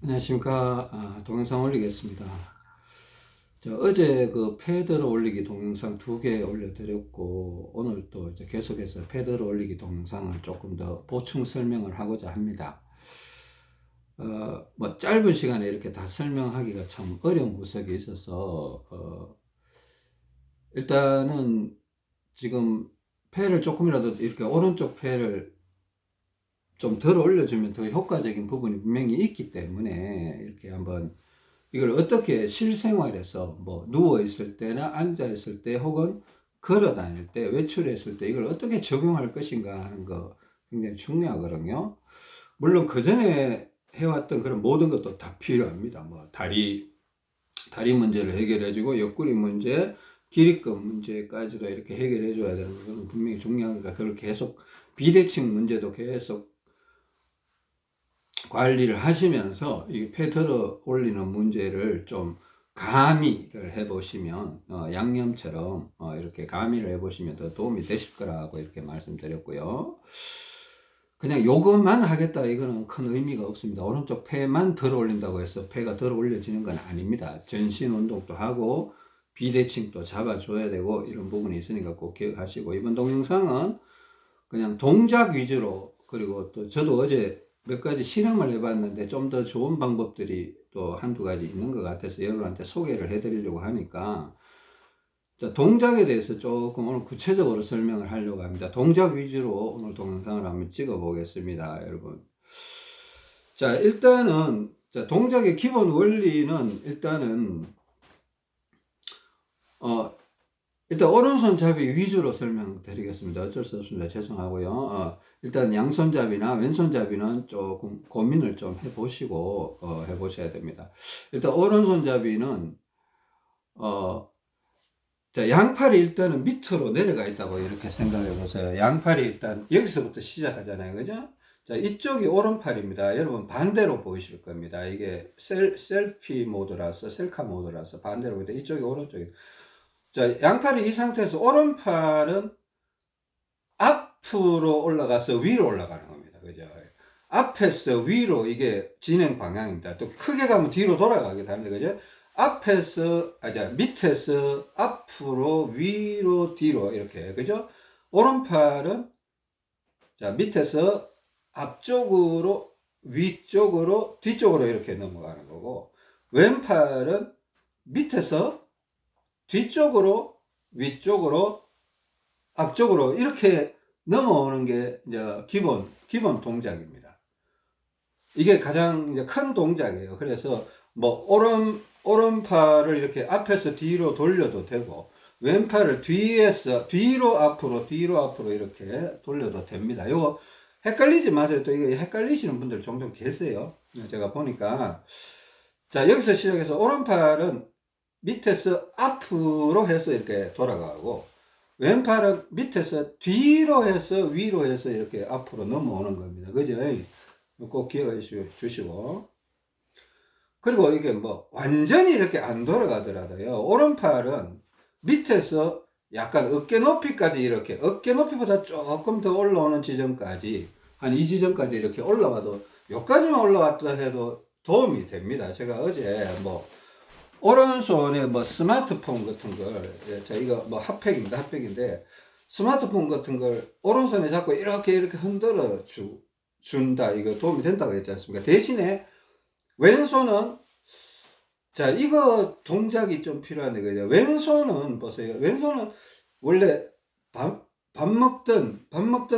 안녕하십니까. 동영상 올리겠습니다. 어제 그 패드로 올리기 동영상 2개 올려드렸고, 오늘 또 이제 계속해서 패드로 올리기 동영상을 조금 더 보충 설명을 하고자 합니다. 뭐 짧은 시간에 이렇게 다 설명하기가 참 어려운 구석이 있어서, 일단은 지금 패를 조금이라도 이렇게 오른쪽 패를 좀 덜 올려주면 더 효과적인 부분이 분명히 있기 때문에 이렇게 한번 이걸 어떻게 실생활에서 뭐 누워 있을 때나 앉아 있을 때 혹은 걸어 다닐 때 외출했을 때 이걸 어떻게 적용할 것인가 하는 거 굉장히 중요하거든요. 물론 그 전에 해왔던 그런 모든 것도 다 필요합니다. 뭐 다리 문제를 해결해주고 옆구리 문제, 기립근 문제까지도 이렇게 해결해줘야 되는 것은 분명히 중요하니까 그걸 계속 비대칭 문제도 계속 관리를 하시면서 이 패드를 올리는 문제를 좀 가미를 해보시면 양념처럼 이렇게 가미를 해보시면 더 도움이 되실 거라고 이렇게 말씀드렸고요. 그냥 요것만 하겠다 이거는 큰 의미가 없습니다. 오른쪽 폐만 덜 올린다고 해서 폐가 덜 올려지는 건 아닙니다. 전신 운동도 하고 비대칭도 잡아줘야 되고 이런 부분이 있으니까 꼭 기억하시고, 이번 동영상은 그냥 동작 위주로, 그리고 또 저도 어제 몇 가지 실험을 해봤는데 좀 더 좋은 방법들이 또 한두 가지 있는 것 같아서 여러분한테 소개를 해드리려고 하니까, 자, 동작에 대해서 조금 오늘 구체적으로 설명을 하려고 합니다. 동작 위주로 오늘 동영상을 한번 찍어 보겠습니다, 여러분. 자, 일단은 자, 동작의 기본 원리는 일단 오른손잡이 위주로 설명드리겠습니다. 어쩔 수 없습니다. 죄송하고요. 일단 양손잡이나 왼손잡이는 조금 고민을 좀 해보시고 해보셔야 됩니다. 일단 오른손잡이는 자, 양팔이 일단은 밑으로 내려가 있다고 이렇게 생각해 보세요. 양팔이 일단 여기서부터 시작하잖아요. 그죠? 자, 이쪽이 오른팔입니다. 여러분 반대로 보이실 겁니다. 이게 셀피 모드라서, 셀카 모드라서 반대로 보이는데 이쪽이 오른쪽이. 자, 양팔이 이 상태에서 오른팔은 앞으로 올라가서 위로 올라가는 겁니다. 그죠? 앞에서 위로 이게 진행 방향입니다. 또 크게 가면 뒤로 돌아가기도 합니다. 그죠? 밑에서 앞으로 위로 뒤로 이렇게. 그죠? 오른팔은 자, 밑에서 앞쪽으로 위쪽으로 뒤쪽으로 이렇게 넘어가는 거고, 왼팔은 밑에서 뒤쪽으로 위쪽으로 앞쪽으로 이렇게 넘어오는 게 이제 기본 동작입니다. 이게 가장 이제 큰 동작이에요. 그래서 뭐 오른팔을 이렇게 앞에서 뒤로 돌려도 되고, 왼팔을 뒤로 앞으로 이렇게 돌려도 됩니다. 요거 헷갈리지 마세요. 또 이게 헷갈리시는 분들 종종 계세요. 제가 보니까. 자, 여기서 시작해서 오른팔은 밑에서 앞으로 해서 이렇게 돌아가고, 왼팔은 밑에서 뒤로 해서 위로 해서 이렇게 앞으로 넘어오는 겁니다. 그죠? 꼭 기억해 주시고. 그리고 이게 뭐 완전히 이렇게 안 돌아가더라도요, 오른팔은 밑에서 약간 어깨 높이까지 이렇게, 어깨 높이보다 조금 더 올라오는 지점까지, 한 이 지점까지 이렇게 올라와도, 여기까지만 올라왔다 해도 도움이 됩니다. 제가 어제 뭐 오른손에 뭐 스마트폰 같은 걸, 저희가 뭐 핫팩인데 스마트폰 같은 걸 오른손에 잡고 이렇게 흔들어 준다, 이거 도움이 된다고 했지 않습니까? 대신에 왼손은, 자, 이거 동작이 좀 필요한데, 그죠? 왼손은 보세요. 왼손은 원래 밥 먹던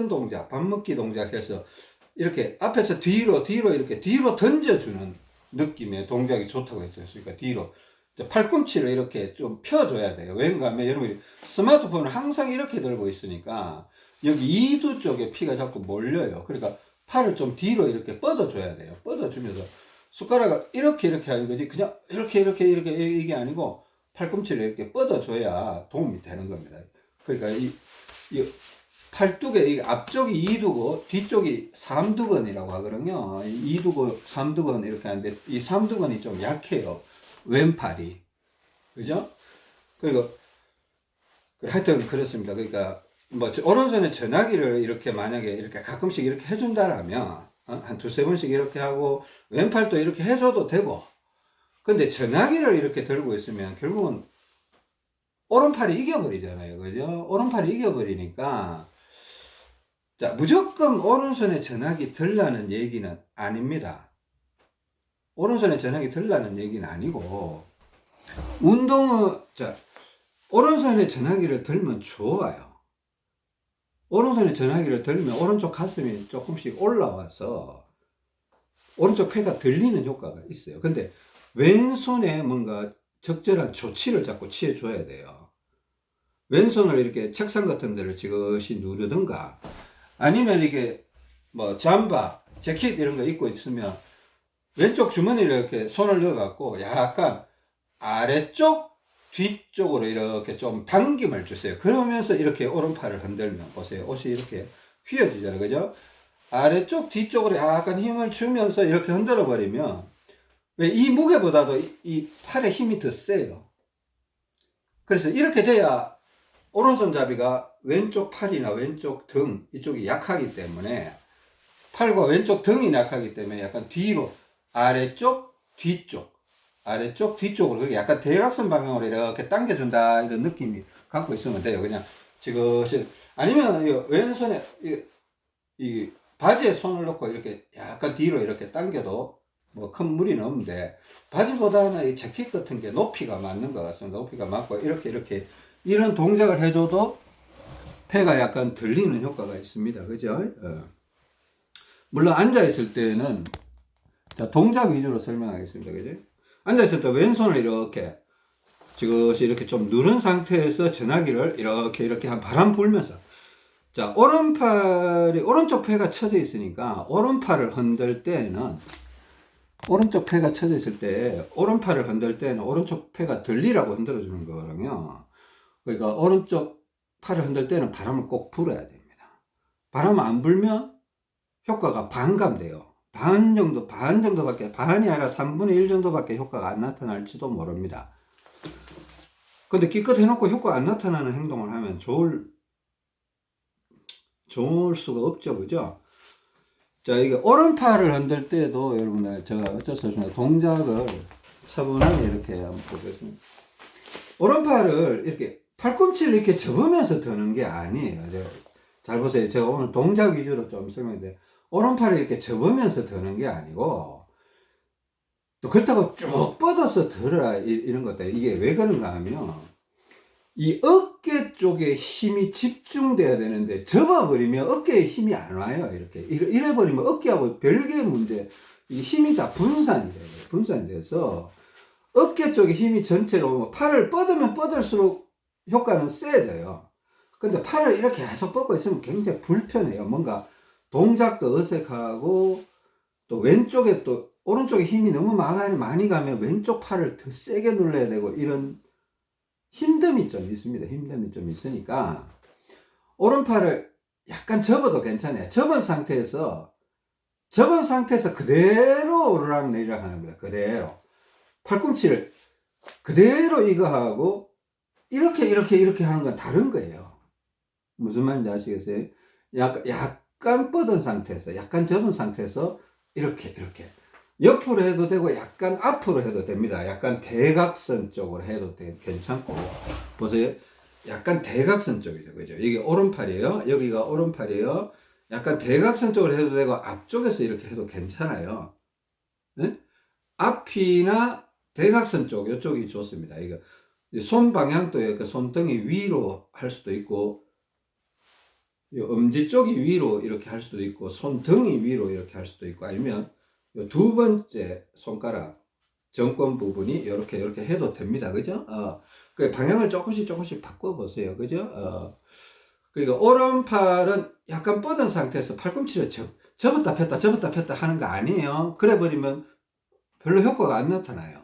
동작, 밥 먹기 동작 해서 이렇게 앞에서 뒤로 이렇게 뒤로 던져주는 느낌의 동작이 좋다고 했어요. 그러니까 뒤로 팔꿈치를 이렇게 좀 펴줘야 돼요. 왜인가 하면 여러분이 스마트폰을 항상 이렇게 들고 있으니까 여기 이두 쪽에 피가 자꾸 몰려요. 그러니까 팔을 좀 뒤로 이렇게 뻗어줘야 돼요. 뻗어주면서 숟가락을 이렇게 하는 거지, 그냥 이렇게 이게 아니고 팔꿈치를 이렇게 뻗어줘야 도움이 되는 겁니다. 그러니까 이 팔뚝에 이 앞쪽이 이두근, 뒤쪽이 삼두근이라고 하거든요. 이두근, 삼두근 이렇게 하는데 이 삼두근이 좀 약해요. 왼팔이. 그죠? 그리고 하여튼 그렇습니다. 그러니까 뭐 오른손에 전화기를 이렇게 만약에 이렇게 가끔씩 이렇게 해준다라면 한 두세 번씩 이렇게 하고, 왼팔도 이렇게 해줘도 되고. 근데 전화기를 이렇게 들고 있으면 결국은 오른팔이 이겨버리잖아요. 그죠? 오른팔이 이겨버리니까, 자, 무조건 오른손에 전화기 들라는 얘기는 아닙니다. 오른손에 전화기 들라는 얘기는 아니고, 자, 오른손에 전화기를 들면 좋아요. 오른손에 전화기를 들면 오른쪽 가슴이 조금씩 올라와서 오른쪽 폐가 들리는 효과가 있어요. 근데 왼손에 뭔가 적절한 조치를 자꾸 취해줘야 돼요. 왼손을 이렇게 책상 같은 데를 지그시 누르든가, 아니면 이게 뭐 잠바, 재킷 이런 거 입고 있으면 왼쪽 주머니를 이렇게 손을 넣어갖고 약간 아래쪽 뒤쪽으로 이렇게 좀 당김을 주세요. 그러면서 이렇게 오른팔을 흔들면 보세요. 옷이 이렇게 휘어지잖아요. 그죠? 아래쪽 뒤쪽으로 약간 힘을 주면서 이렇게 흔들어 버리면, 왜 이 무게보다도 이 팔의 힘이 더 세요. 그래서 이렇게 돼야 오른손잡이가 왼쪽 팔이나 왼쪽 등 이쪽이 약하기 때문에, 팔과 왼쪽 등이 약하기 때문에 약간 뒤로 아래쪽 뒤쪽 아래쪽 뒤쪽으로 약간 대각선 방향으로 이렇게 당겨준다, 이런 느낌이 갖고 있으면 돼요. 그냥 지그시. 아니면 왼손에 이 바지에 손을 넣고 이렇게 약간 뒤로 이렇게 당겨도 뭐 큰 무리는 없는데, 바지보다는 이 재킷 같은 게 높이가 맞는 것 같습니다. 높이가 맞고 이렇게 이런 동작을 해줘도 폐가 약간 들리는 효과가 있습니다. 그죠? 물론 앉아있을 때는, 자, 동작 위주로 설명하겠습니다. 그죠? 앉아있을 때 왼손을 이렇게 지그시 이렇게 좀 누른 상태에서 전화기를 이렇게 한 바람 불면서, 자, 오른쪽 폐가 쳐져 있으니까 오른팔을 흔들 때는, 오른쪽 폐가 쳐져 있을 때 오른팔을 흔들 때는 오른쪽 폐가 들리라고 흔들어 주는 거거든요. 그러니까 오른쪽 팔을 흔들 때는 바람을 꼭 불어야 됩니다. 바람 안 불면 효과가 반감돼요. 반 정도밖에, 반이 아니라 3분의 1 정도밖에 효과가 안 나타날지도 모릅니다. 근데 기껏 해놓고 효과 안 나타나는 행동을 하면 좋을 수가 없죠. 그죠? 자, 이게 오른팔을 흔들 때도 여러분들, 제가 어쩔 수 없이 동작을 차분하게 이렇게 한번 보겠습니다. 오른팔을 이렇게 팔꿈치를 이렇게 접으면서 드는 게 아니에요. 잘 보세요. 제가 오늘 동작 위주로 좀 설명드려요. 오른팔을 이렇게 접으면서 드는 게 아니고, 또 그렇다고 쭉 뻗어서 들어라 이런 것들. 이게 왜 그런가 하면, 이 어깨 쪽에 힘이 집중돼야 되는데 접어버리면 어깨에 힘이 안 와요. 이래버리면 어깨하고 별개의 문제, 이 힘이 다 분산이 돼요. 분산이 돼서 어깨 쪽에 힘이 전체로 오면 팔을 뻗으면 뻗을수록 효과는 세져요. 근데 팔을 이렇게 계속 뻗고 있으면 굉장히 불편해요. 뭔가 동작도 어색하고, 또 왼쪽에 또 오른쪽에 힘이 너무 많이 가면 왼쪽 팔을 더 세게 눌러야 되고, 이런 힘듦이 좀 있습니다. 힘듦이 좀 있으니까 오른팔을 약간 접어도 괜찮아요. 접은 상태에서 그대로 오르락 내리락 하는 거예요. 그대로 팔꿈치를 그대로 이거 하고 이렇게 하는 건 다른 거예요. 무슨 말인지 아시겠어요? 약간 뻗은 상태에서, 약간 접은 상태에서 이렇게 옆으로 해도 되고 약간 앞으로 해도 됩니다. 약간 대각선 쪽으로 해도 괜찮고. 보세요. 약간 대각선 쪽이죠. 그죠? 이게 오른팔이에요. 여기가 오른팔이에요. 약간 대각선 쪽으로 해도 되고 앞쪽에서 이렇게 해도 괜찮아요. 네? 앞이나 대각선 쪽, 이쪽이 좋습니다. 이거 손 방향도 이렇게 손등이 위로 할 수도 있고, 엄지 쪽이 위로 이렇게 할 수도 있고, 손등이 위로 이렇게 할 수도 있고, 아니면 두 번째 손가락 정권 부분이 이렇게 해도 됩니다. 그죠? 그 방향을 조금씩 바꿔보세요. 그죠? 그러니까 오른팔은 약간 뻗은 상태에서 팔꿈치를 접었다 폈다 하는 거 아니에요. 그래 버리면 별로 효과가 안 나타나요.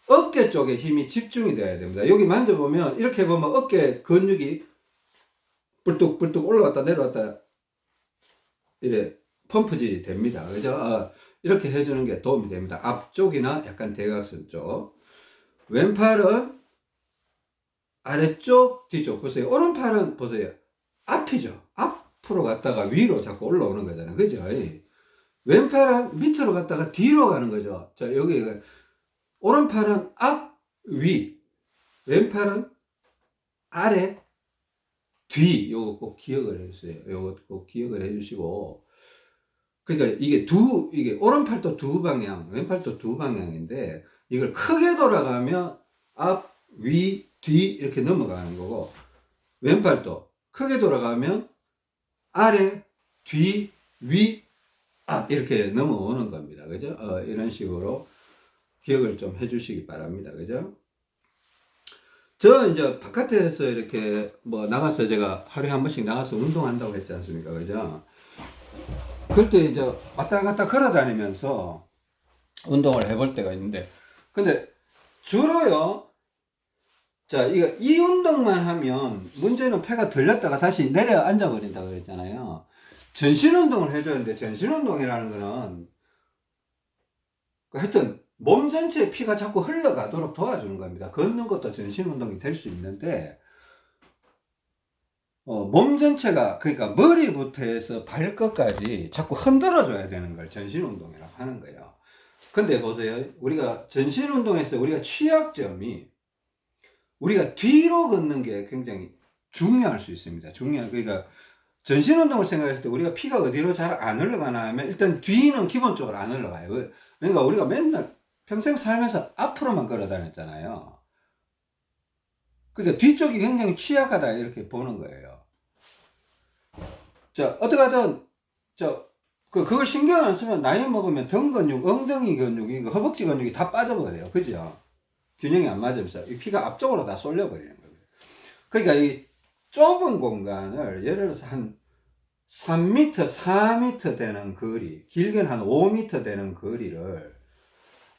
어깨 쪽에 힘이 집중이 돼야 됩니다. 여기 만져보면, 이렇게 보면 어깨 근육이 불뚝불뚝 올라갔다 내려왔다 이래 펌프질이 됩니다. 그죠? 이렇게 해주는 게 도움이 됩니다. 앞쪽이나 약간 대각선 쪽. 왼팔은 아래쪽, 뒤쪽. 보세요. 오른팔은 보세요. 앞이죠. 앞으로 갔다가 위로 자꾸 올라오는 거잖아요. 그죠? 왼팔은 밑으로 갔다가 뒤로 가는 거죠. 자, 여기 오른팔은 앞, 위, 왼팔은 아래, 뒤. 요거 꼭 기억을 해주세요. 요거 꼭 기억을 해주시고. 그러니까 이게 오른팔도 두 방향, 왼팔도 두 방향인데, 이걸 크게 돌아가면 앞, 위, 뒤 이렇게 넘어가는 거고, 왼팔도 크게 돌아가면 아래, 뒤, 위, 앞 이렇게 넘어오는 겁니다. 그죠? 이런 식으로 기억을 좀 해주시기 바랍니다. 그죠? 저 이제 바깥에서 이렇게 뭐 나가서 제가 하루에 한 번씩 나가서 운동한다고 했지 않습니까? 그죠? 그때 이제 왔다 갔다 걸어 다니면서 운동을 해볼 때가 있는데, 근데 주로요, 자, 이 운동만 하면 문제는 폐가 들렸다가 다시 내려앉아 버린다고 그랬잖아요. 전신 운동을 해줘야 되는데, 전신 운동이라는 거는 하여튼 몸 전체에 피가 자꾸 흘러가도록 도와주는 겁니다. 걷는 것도 전신 운동이 될 수 있는데, 몸 전체가, 그러니까 머리부터 해서 발끝까지 자꾸 흔들어줘야 되는 걸 전신 운동이라고 하는 거예요. 근데 보세요. 우리가 전신 운동에서 우리가 취약점이 우리가 뒤로 걷는 게 굉장히 중요할 수 있습니다. 그러니까 전신 운동을 생각했을 때 우리가 피가 어디로 잘 안 흘러가나 하면 일단 뒤는 기본적으로 안 흘러가요. 그러니까 우리가 맨날 평생 살면서 앞으로만 걸어 다녔잖아요. 그러니까 뒤쪽이 굉장히 취약하다 이렇게 보는 거예요. 자, 어떻게 하든 그걸 신경 안 쓰면 나이 먹으면 등 근육, 엉덩이 근육이, 허벅지 근육이 다 빠져버려요. 그죠? 균형이 안 맞으면서 이 피가 앞쪽으로 다 쏠려버리는 거예요. 그러니까 이 좁은 공간을 예를 들어서 한 3m, 4m 되는 거리, 길게는 한 5m 되는 거리를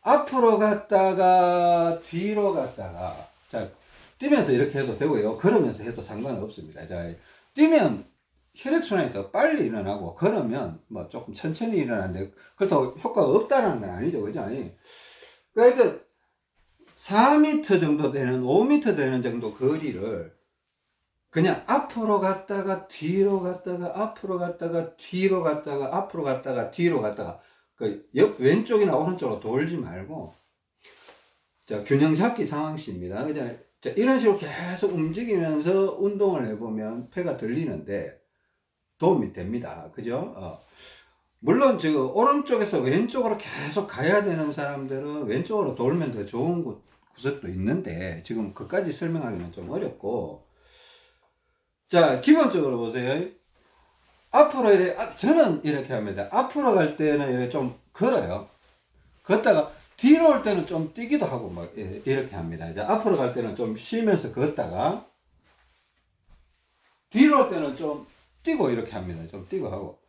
앞으로 갔다가 뒤로 갔다가, 자, 뛰면서 이렇게 해도 되고요. 걸으면서 해도 상관없습니다. 자, 뛰면 혈액순환이 더 빨리 일어나고, 걸으면 뭐 조금 천천히 일어나는데, 그렇다고 효과가 없다는 건 아니죠. 그죠? 그러니까 4m 정도 되는, 5m 되는 정도 거리를 그냥 앞으로 갔다가 뒤로 갔다가 앞으로 갔다가 뒤로 갔다가 앞으로 갔다가 뒤로 갔다가 왼쪽이나 오른쪽으로 돌지 말고, 자, 균형 잡기 상황시입니다. 그냥 자, 이런 식으로 계속 움직이면서 운동을 해보면 폐가 들리는데 도움이 됩니다. 그죠? 물론 오른쪽에서 왼쪽으로 계속 가야 되는 사람들은 왼쪽으로 돌면 더 좋은 구석도 있는데, 지금 그까지 설명하기는 좀 어렵고, 자, 기본적으로 보세요. 앞으로 저는 이렇게 합니다. 앞으로 갈 때는 이렇게 좀 걸어요. 걷다가 뒤로 올 때는 좀 뛰기도 하고 막 이렇게 합니다. 이제 앞으로 갈 때는 좀 쉬면서 걷다가 뒤로 올 때는 좀 뛰고 이렇게 합니다. 좀 뛰고 하고.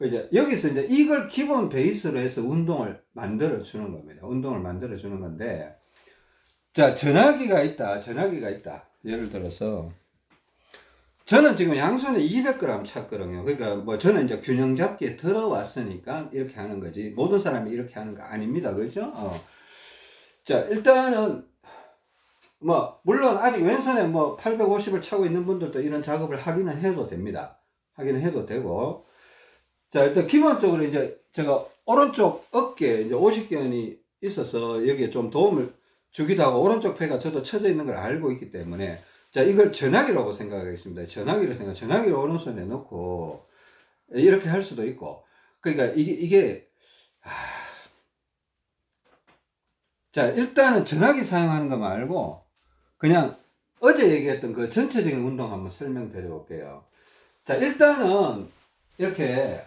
이제 여기서 이제 이걸 기본 베이스로 해서 운동을 만들어 주는 겁니다. 운동을 만들어 주는 건데, 자, 전화기가 있다. 예를 들어서 저는 지금 양손에 200g 찼거든요. 그러니까 뭐 저는 이제 균형 잡기에 들어왔으니까 이렇게 하는 거지. 모든 사람이 이렇게 하는 거 아닙니다. 그죠? 자, 일단은 뭐 물론 아직 왼손에 뭐 850을 차고 있는 분들도 이런 작업을 하기는 해도 됩니다. 하기는 해도 되고. 자, 일단 기본적으로 이제 제가 오른쪽 어깨에 이제 오십견이 있어서 여기에 좀 도움을 주기도 하고, 오른쪽 폐가 저도 처져 있는 걸 알고 있기 때문에, 자, 이걸 전화기라고 생각하겠습니다. 전화기를 오른손에 넣고 이렇게 할 수도 있고. 그러니까 자, 일단은 전화기 사용하는 거 말고 그냥 어제 얘기했던 그 전체적인 운동 한번 설명드려 볼게요. 자, 일단은 이렇게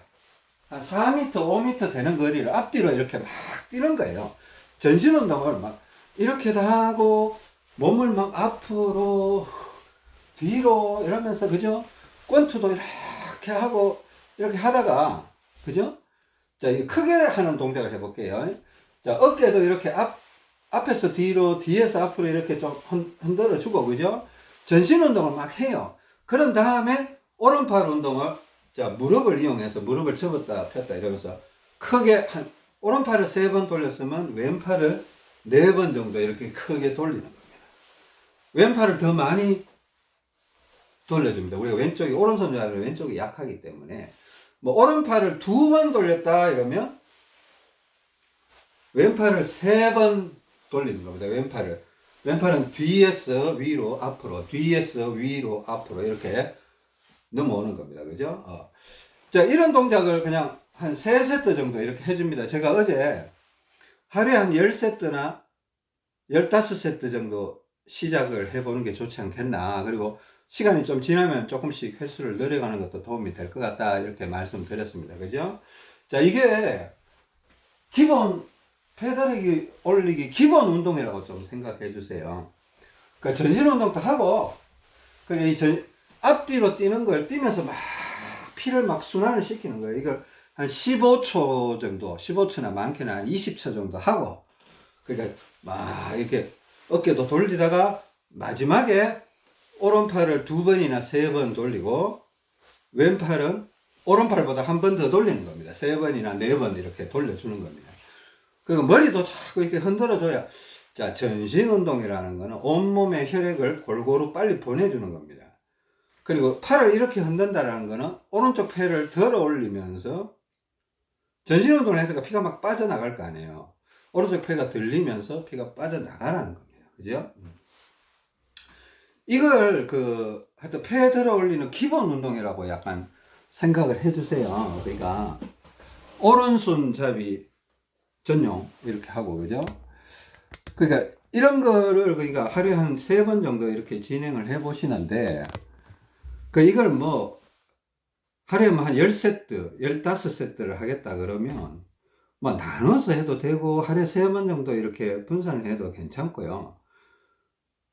한 4m, 5m 되는 거리를 앞뒤로 이렇게 막 뛰는 거예요. 전신 운동을 막 이렇게도 하고, 몸을 막 앞으로, 뒤로 이러면서, 그죠? 권투도 이렇게 하고, 이렇게 하다가, 그죠? 자, 크게 하는 동작을 해볼게요. 자, 어깨도 이렇게 앞에서 뒤로, 뒤에서 앞으로 이렇게 좀 흔들어 주고, 그죠? 전신 운동을 막 해요. 그런 다음에 오른팔 운동을, 자, 무릎을 이용해서 무릎을 접었다 폈다 이러면서 크게 오른팔을 3번 돌렸으면 왼팔을 4번 정도 이렇게 크게 돌리는 겁니다. 왼팔을 더 많이 돌려줍니다. 우리가 오른손 자세는 왼쪽이 약하기 때문에. 뭐 오른팔을 2번 돌렸다 이러면 왼팔을 3번 돌리는 겁니다. 왼팔은 뒤에서 위로 앞으로, 뒤에서 위로 앞으로 이렇게 넘어오는 겁니다. 그죠? 자, 이런 동작을 그냥 한 3세트 정도 이렇게 해줍니다. 제가 어제 하루에 한 10세트나 15세트 정도 시작을 해보는 게 좋지 않겠나. 그리고 시간이 좀 지나면 조금씩 횟수를 늘려가는 것도 도움이 될 것 같다. 이렇게 말씀드렸습니다. 그죠? 자, 이게 기본 페달기 올리기 기본 운동이라고 좀 생각해 주세요. 그러니까 전신 운동도 하고, 앞뒤로 뛰는 걸 뛰면서 막 피를 막 순환을 시키는 거예요. 이걸 한 15초 정도, 15초나 많게는 한 20초 정도 하고, 그러니까 막 이렇게 어깨도 돌리다가 마지막에 오른팔을 2번이나 3번 돌리고, 왼팔은 오른팔보다 한 번 더 돌리는 겁니다. 3번이나 4번 이렇게 돌려주는 겁니다. 그리고 머리도 자꾸 이렇게 흔들어줘야, 자, 전신 운동이라는 거는 온몸의 혈액을 골고루 빨리 보내주는 겁니다. 그리고 팔을 이렇게 흔든다는 거는 오른쪽 팔을 들어 올리면서 전신 운동을 해서 피가 막 빠져나갈 거 아니에요. 오른쪽 폐가 들리면서 피가 빠져나가라는 겁니다. 그죠? 이걸 하여튼 폐 들어 올리는 기본 운동이라고 약간 생각을 해주세요. 그러니까 오른손잡이 전용 이렇게 하고, 그죠? 그러니까 이런 거를 그러니까 하루에 한 3번 정도 이렇게 진행을 해 보시는데, 이걸 뭐 하루에 한 10세트, 15세트를 하겠다 그러면 뭐 나눠서 해도 되고, 하루에 3번 정도 이렇게 분산을 해도 괜찮고요.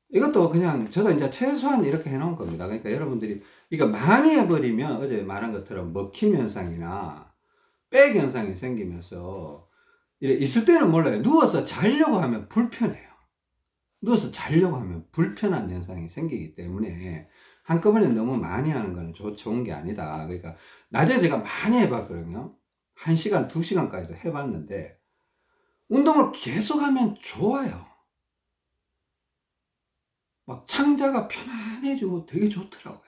이것도 그냥 저도 이제 최소한 이렇게 해 놓은 겁니다. 그러니까 여러분들이 이거 많이 해버리면 어제 말한 것처럼 먹힘 현상이나 백 현상이 생기면서 있을 때는 몰라요. 누워서 자려고 하면 불편해요. 누워서 자려고 하면 불편한 현상이 생기기 때문에 한꺼번에 너무 많이 하는 거는 좋은 게 아니다. 그러니까 낮에 제가 많이 해봤거든요. 1시간, 2시간까지도 해봤는데 운동을 계속하면 좋아요. 막 창자가 편안해지고 되게 좋더라고요.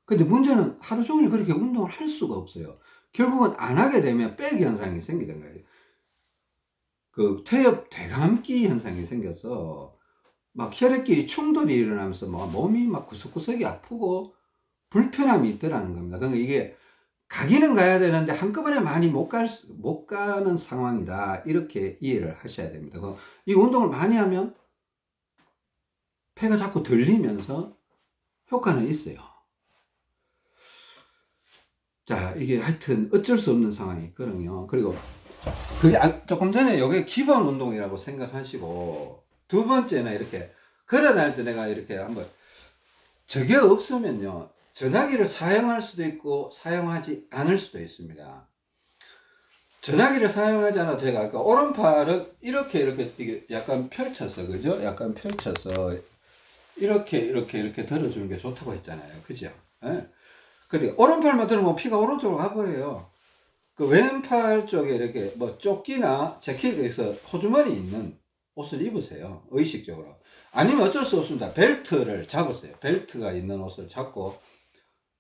근데 문제는 하루 종일 그렇게 운동을 할 수가 없어요. 결국은 안 하게 되면 백 현상이 생기는 거예요. 퇴엽 되감기 현상이 생겨서 막 혈액끼리 충돌이 일어나면서 막 몸이 막 구석구석이 아프고 불편함이 있더라는 겁니다. 그러니까 이게 가기는 가야 되는데 한꺼번에 많이 못 가는 상황이다. 이렇게 이해를 하셔야 됩니다. 이 운동을 많이 하면 폐가 자꾸 들리면서 효과는 있어요. 자, 이게 하여튼 어쩔 수 없는 상황이 있거든요. 그리고 조금 전에 이게 기본 운동이라고 생각하시고, 2번째는 이렇게 걸어 다닐 때 내가 이렇게 한번, 저게 없으면요, 전화기를 사용할 수도 있고 사용하지 않을 수도 있습니다. 전화기를 사용하지 않아도 제가 아까 오른팔은 이렇게 이게 약간 펼쳐서, 그죠? 약간 펼쳐서 이렇게 들어주는 게 좋다고 했잖아요. 그죠? 예? 근데 오른팔만 들으면 피가 오른쪽으로 가버려요. 왼팔 쪽에 이렇게 뭐 조끼나 재킷에서 호주머니 있는 옷을 입으세요. 의식적으로. 아니면 어쩔 수 없습니다. 벨트를 잡으세요. 벨트가 있는 옷을 잡고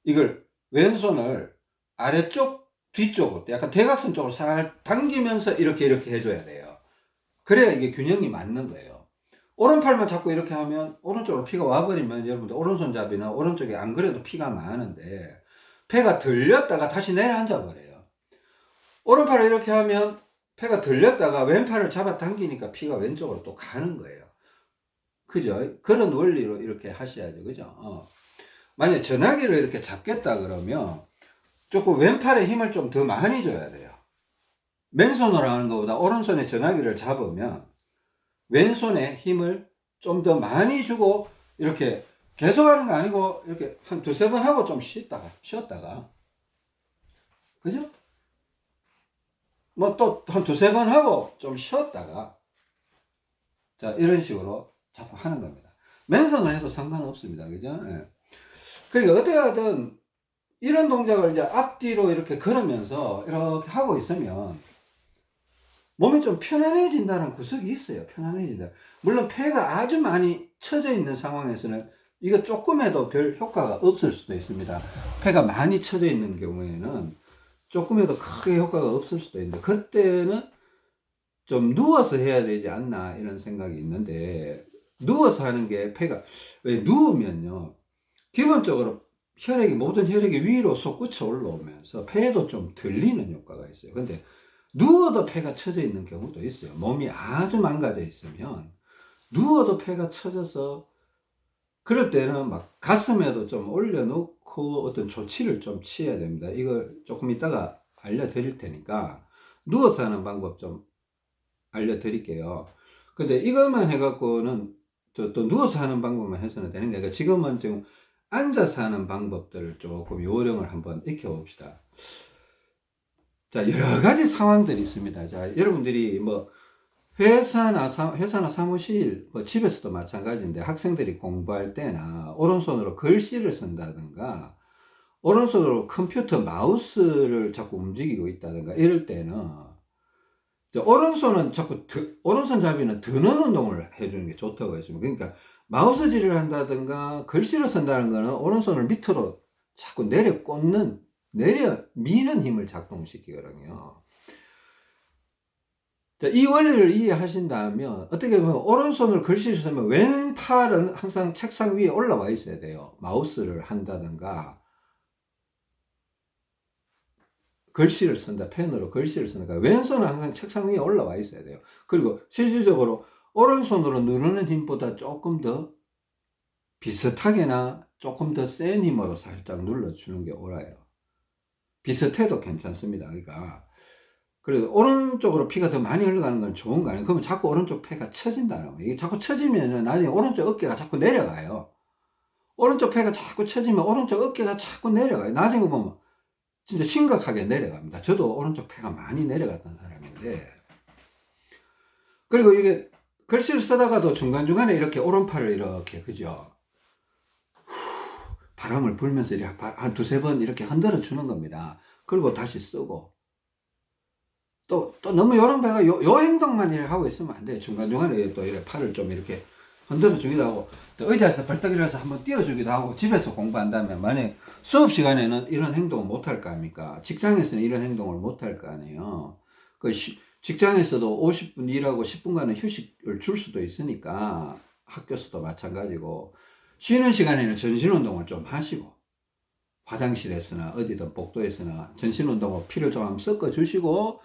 이걸 왼손을 아래쪽 뒤쪽으로 약간 대각선 쪽으로 살 당기면서 이렇게 해줘야 돼요. 그래야 이게 균형이 맞는 거예요. 오른팔만 잡고 이렇게 하면 오른쪽으로 피가 와버리면 여러분들 오른손잡이는 오른쪽에 안 그래도 피가 많은데 폐가 들렸다가 다시 내려앉아 버려요. 오른팔을 이렇게 하면 폐가 들렸다가 왼팔을 잡아 당기니까 피가 왼쪽으로 또 가는 거예요. 그죠? 그런 원리로 이렇게 하셔야죠. 그죠? 만약에 전화기를 이렇게 잡겠다 그러면 조금 왼팔에 힘을 좀 더 많이 줘야 돼요. 맨손으로 하는 것보다 오른손에 전화기를 잡으면 왼손에 힘을 좀 더 많이 주고 이렇게 계속 하는 거 아니고 이렇게 한 2-3번 하고 좀 쉬었다가 그죠? 뭐 또 한 2-3번 하고 좀 쉬었다가 자 이런 식으로 자꾸 하는 겁니다. 맨손으로 해도 상관없습니다. 그죠? 예. 그러니까 어떻게 하든 이런 동작을 이제 앞뒤로 이렇게 걸으면서 이렇게 하고 있으면 몸이 좀 편안해진다는 구석이 있어요. 편안해진다. 물론 폐가 아주 많이 처져 있는 상황에서는 이거 조금 해도 별 효과가 없을 수도 있습니다. 폐가 많이 처져 있는 경우에는 조금이라도 크게 효과가 없을 수도 있는데, 그때는 좀 누워서 해야 되지 않나 이런 생각이 있는데, 누워서 하는 게 폐가, 왜 누우면요 기본적으로 모든 혈액이 위로 솟구쳐 올라오면서 폐에도 좀 들리는 효과가 있어요. 근데 누워도 폐가 처져 있는 경우도 있어요. 몸이 아주 망가져 있으면 누워도 폐가 처져서, 그럴 때는 막 가슴에도 좀 올려놓고 어떤 조치를 좀 취해야 됩니다. 이걸 조금 이따가 알려드릴 테니까 누워서 하는 방법 좀 알려드릴게요. 근데 이것만 해갖고는 또 누워서 하는 방법만 해서는 되는 게 아니라, 지금은 지금 앉아서 하는 방법들을 조금 요령을 한번 익혀봅시다. 자, 여러 가지 상황들이 있습니다. 자, 여러분들이 뭐 회사나 사무실, 뭐 집에서도 마찬가지인데, 학생들이 공부할 때나 오른손으로 글씨를 쓴다든가 오른손으로 컴퓨터 마우스를 자꾸 움직이고 있다든가 이럴 때는, 오른손은 자꾸 오른손 잡이는 드는 운동을 해주는 게 좋다고 했습니다. 그러니까 마우스질을 한다든가 글씨를 쓴다는 거는 오른손을 밑으로 자꾸 내려 미는 힘을 작동시키거든요. 자, 이 원리를 이해하신다면, 어떻게 보면 오른손으로 글씨를 쓰면 왼팔은 항상 책상 위에 올라와 있어야 돼요. 마우스를 한다든가 글씨를 쓴다, 펜으로 글씨를 쓰니까 왼손은 항상 책상 위에 올라와 있어야 돼요. 그리고 실질적으로 오른손으로 누르는 힘보다 조금 더 비슷하게나 조금 더 센 힘으로 살짝 눌러주는 게 옳아요. 비슷해도 괜찮습니다. 그러니까 그래도 오른쪽으로 피가 더 많이 흘러가는 건 좋은 거 아니에요? 그러면 자꾸 오른쪽 폐가 처진다는 거예요. 이게 자꾸 처지면 나중에 오른쪽 어깨가 자꾸 내려가요. 오른쪽 폐가 자꾸 처지면 오른쪽 어깨가 자꾸 내려가요. 나중에 보면 진짜 심각하게 내려갑니다. 저도 오른쪽 폐가 많이 내려갔던 사람인데, 그리고 이게 글씨를 쓰다가도 중간중간에 이렇게 오른팔을 이렇게, 그죠? 바람을 불면서 이렇게 한 두세 번 이렇게 흔들어 주는 겁니다. 그리고 다시 쓰고, 또 너무 요런 배가 요 행동만 이렇게 하고 있으면 안 돼요. 중간중간에 또 이렇게 팔을 좀 이렇게 흔들어 주기도 하고, 또 의자에서 벌떡 일어나서 한번 띄워주기도 하고, 집에서 공부한다면 만약 수업 시간에는 이런 행동을 못 할 거 아닙니까? 직장에서는 이런 행동을 못 할 거 아니에요. 직장에서도 50분 일하고 10분간은 휴식을 줄 수도 있으니까, 학교에서도 마찬가지고, 쉬는 시간에는 전신운동을 좀 하시고, 화장실에서나 어디든 복도에서나 전신운동으로 피를 좀 한번 섞어 주시고,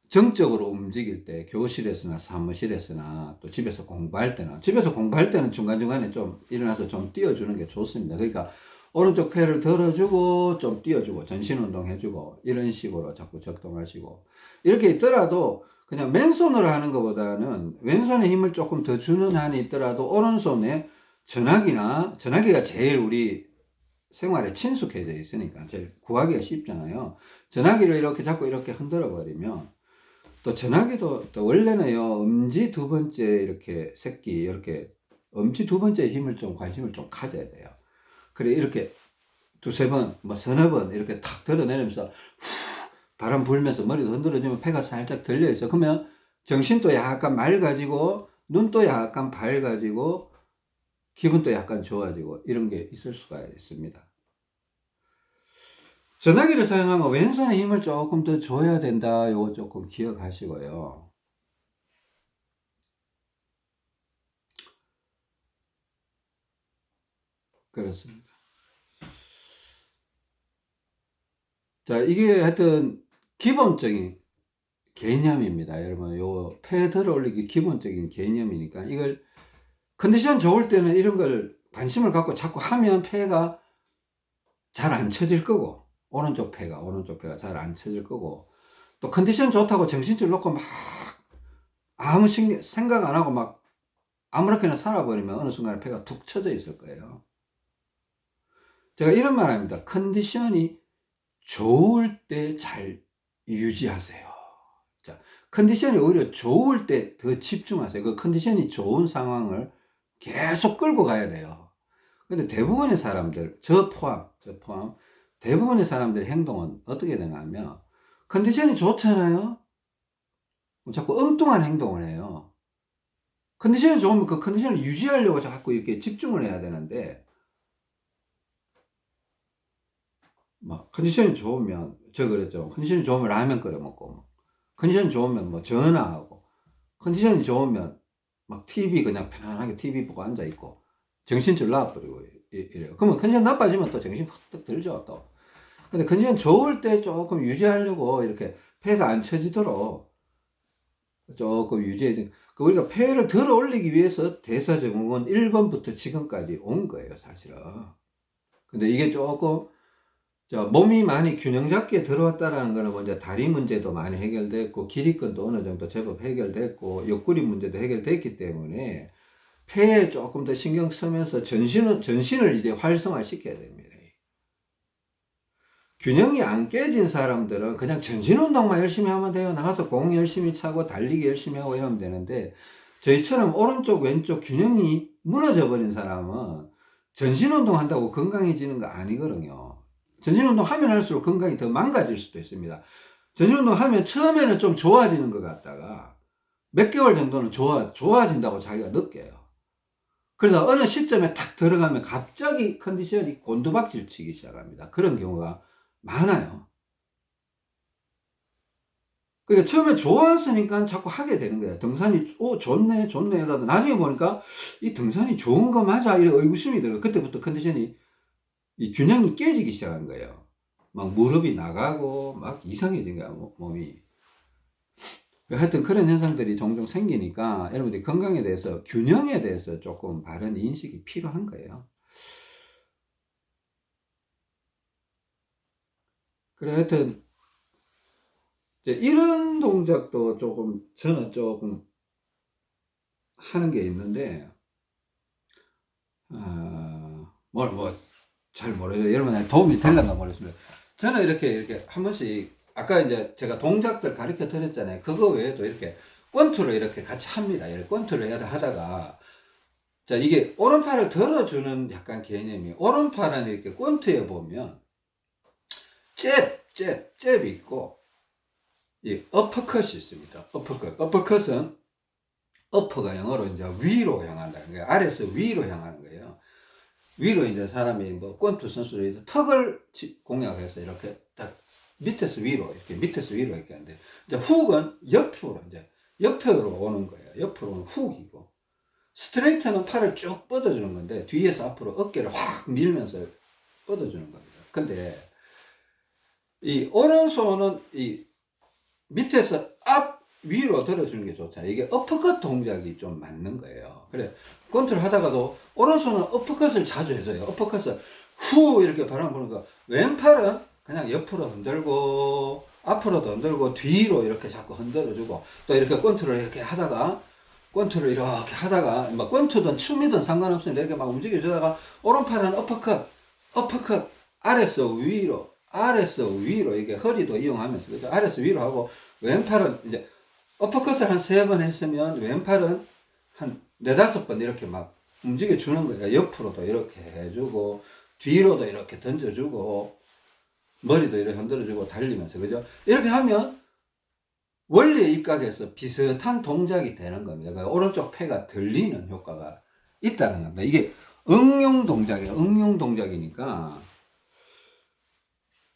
정적으로 움직일 때 교실에서나 사무실에서나 또 집에서 공부할 때는 중간중간에 좀 일어나서 좀 뛰어주는 게 좋습니다. 그러니까 오른쪽 폐를 들어주고 좀 뛰어주고 전신운동 해주고 이런 식으로 자꾸 적동하시고, 이렇게 있더라도 그냥 맨손으로 하는 것보다는 왼손에 힘을 조금 더 주는 한이 있더라도 오른손에 전화기가 제일 우리 생활에 친숙해져 있으니까 제일 구하기가 쉽잖아요. 전화기를 이렇게 자꾸 이렇게 흔들어 버리면, 또 전화기도 또 원래는요, 엄지 두 번째 이렇게 새끼, 이렇게 엄지 두 번째 힘을 좀 관심을 좀 가져야 돼요. 그래, 이렇게 두세 번, 뭐 서너 번 이렇게 탁 들어내면서 바람 불면서 머리도 흔들어주면 폐가 살짝 들려 있어. 그러면 정신도 약간 맑아지고, 눈도 약간 밝아지고, 기분도 약간 좋아지고, 이런 게 있을 수가 있습니다. 전화기를 사용하면 왼손에 힘을 조금 더 줘야 된다. 요거 조금 기억하시고요. 그렇습니다. 자, 이게 하여튼 기본적인 개념입니다. 여러분, 요 폐 들어 올리기 기본적인 개념이니까, 이걸 컨디션 좋을 때는 이런 걸 관심을 갖고 자꾸 하면 폐가 잘 안 쳐질 거고, 오른쪽 폐가 잘 안 쳐질 거고, 또 컨디션 좋다고 정신줄 놓고 막 아무 생각 안 하고 막 아무렇게나 살아버리면 어느 순간에 폐가 툭 쳐져 있을 거예요. 제가 이런 말 합니다. 컨디션이 좋을 때 잘 유지하세요. 자, 컨디션이 오히려 좋을 때 더 집중하세요. 그 컨디션이 좋은 상황을 계속 끌고 가야 돼요. 근데 대부분의 사람들, 저 포함, 대부분의 사람들의 행동은 어떻게 되냐 하면, 컨디션이 좋잖아요? 자꾸 엉뚱한 행동을 해요. 컨디션이 좋으면 그 컨디션을 유지하려고 자꾸 이렇게 집중을 해야 되는데, 막 컨디션이 좋으면 저 그랬죠. 컨디션이 좋으면 라면 끓여 먹고, 뭐. 컨디션이 좋으면 뭐 전화하고, 컨디션이 좋으면 막 TV 그냥 편안하게 TV 보고 앉아 있고, 정신줄 놔버리고 이래요. 그러면 컨디션 나빠지면 또 정신 팍 들죠 또. 근데 컨디션 좋을 때 조금 유지하려고 이렇게 폐가 안 처지도록 조금 유지해야 돼. 그 우리가 폐를 들어 올리기 위해서 대사증후군 1번부터 지금까지 온 거예요, 사실은. 근데 이게 조금 몸이 많이 균형 잡게 들어왔다라는 거는 먼저 다리 문제도 많이 해결됐고, 기립근도 어느 정도 제법 해결됐고, 옆구리 문제도 해결됐기 때문에 폐에 조금 더 신경 쓰면서 전신을 이제 활성화 시켜야 됩니다. 균형이 안 깨진 사람들은 그냥 전신 운동만 열심히 하면 돼요. 나가서 공 열심히 차고 달리기 열심히 하고 이러면 되는데, 저희처럼 오른쪽 왼쪽 균형이 무너져 버린 사람은 전신 운동 한다고 건강해지는 거 아니거든요. 전신 운동 하면 할수록 건강이 더 망가질 수도 있습니다. 전신 운동 하면 처음에는 좀 좋아지는 것 같다가 몇 개월 정도는 좋아진다고 자기가 느껴요. 그래서 어느 시점에 탁 들어가면 갑자기 컨디션이 곤두박질 치기 시작합니다. 그런 경우가 많아요. 그러니까 처음에 좋았으니까 자꾸 하게 되는 거예요. 등산이, 좋네, 좋네. 이러다 나중에 보니까 이 등산이 좋은 거 맞아? 이런 의구심이 들어요. 그때부터 컨디션이, 이 균형이 깨지기 시작한 거예요. 막 무릎이 나가고 막 이상해진 거야, 몸이. 하여튼 그런 현상들이 종종 생기니까 여러분들이 건강에 대해서, 균형에 대해서 조금 바른 인식이 필요한 거예요. 그래, 하여튼 이런 동작도 조금 저는 조금 하는 게 있는데, 잘 모르겠어요. 여러분한테 도움이 되려나 모르겠습니다. 저는 이렇게 한 번씩, 아까 이제 제가 동작들 가르쳐 드렸잖아요. 그거 외에도 이렇게 권투를 이렇게 같이 합니다. 이렇게 권투를 하다가, 자, 이게 오른팔을 들어주는 약간 개념이, 오른팔은 이렇게 권투에 보면, 잽이 있고, 이 어퍼컷이 있습니다. 어퍼컷은, 어퍼가 영어로 이제 위로 향한다는 거예요. 아래에서 위로 향하는 거예요. 위로 이제 사람이 뭐 권투 선수로 이제 턱을 공략해서 이렇게 딱 밑에서 위로 이렇게 하는데, 이제 훅은 옆으로 이제 옆으로 오는 거예요. 옆으로는 훅이고, 스트레이트는 팔을 쭉 뻗어주는 건데 뒤에서 앞으로 어깨를 확 밀면서 뻗어주는 겁니다. 근데 이 오른손은 이 밑에서 위로 들어주는 게 좋잖아요. 이게 어퍼컷 동작이 좀 맞는 거예요. 그래, 권투를 하다가도 오른손은 어퍼컷을 자주 해줘요. 어퍼컷을 후 이렇게 바람 부는 거. 왼팔은 그냥 옆으로 흔들고 앞으로도 흔들고 뒤로 이렇게 자꾸 흔들어주고, 또 이렇게 권투를 이렇게 하다가 막 권투든 춤이든 상관없습니다. 이렇게 막 움직여주다가 오른팔은 어퍼컷 아래서 위로 이게 허리도 이용하면서, 그죠? 아래서 위로 하고, 왼팔은 이제 어퍼컷을 한 3번 했으면 왼팔은 한 4~5번 이렇게 막 움직여 주는 거예요. 옆으로도 이렇게 해주고, 뒤로도 이렇게 던져주고, 머리도 이렇게 흔들어주고 달리면서, 그죠? 이렇게 하면 원리에 입각해서 비슷한 동작이 되는 겁니다. 그러니까 오른쪽 폐가 들리는 효과가 있다는 겁니다. 이게 응용 동작이니까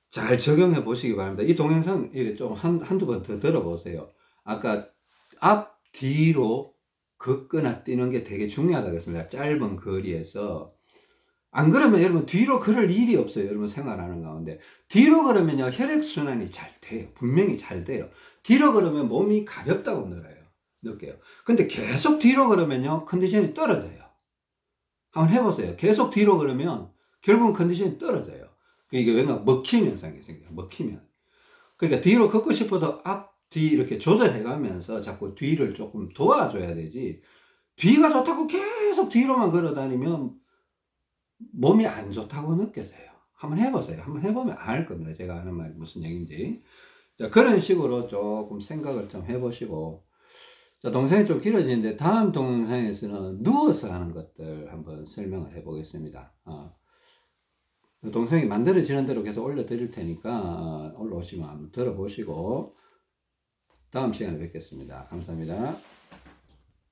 잘 적용해 보시기 바랍니다. 이 동영상 좀 한두 번 더 들어보세요. 아까 앞, 뒤로 걷거나 뛰는 게 되게 중요하다고 했습니다. 짧은 거리에서. 안 그러면 여러분 뒤로 걸을 일이 없어요. 여러분 생활하는 가운데. 뒤로 걸으면요, 혈액순환이 잘 돼요. 분명히 잘 돼요. 뒤로 걸으면 몸이 가볍다고 느껴요. 근데 계속 뒤로 걸으면요, 컨디션이 떨어져요. 한번 해보세요. 계속 뒤로 걸으면 결국은 컨디션이 떨어져요. 이게 왜냐, 먹힘 현상이 생겨요. 먹히면. 그러니까 뒤로 걷고 싶어도 앞, 뒤 이렇게 조절해 가면서 자꾸 뒤를 조금 도와줘야 되지, 뒤가 좋다고 계속 뒤로만 걸어 다니면 몸이 안 좋다고 느껴져요. 한번 해보세요. 한번 해보면 알 겁니다. 제가 하는 말이 무슨 얘기인지. 자, 그런 식으로 조금 생각을 좀 해보시고, 자, 동영상이 좀 길어지는데 다음 동영상에서는 누워서 하는 것들 한번 설명을 해보겠습니다. 동영상이 만들어지는 대로 계속 올려드릴 테니까 올라오시면 한번 들어보시고 다음 시간에 뵙겠습니다. 감사합니다.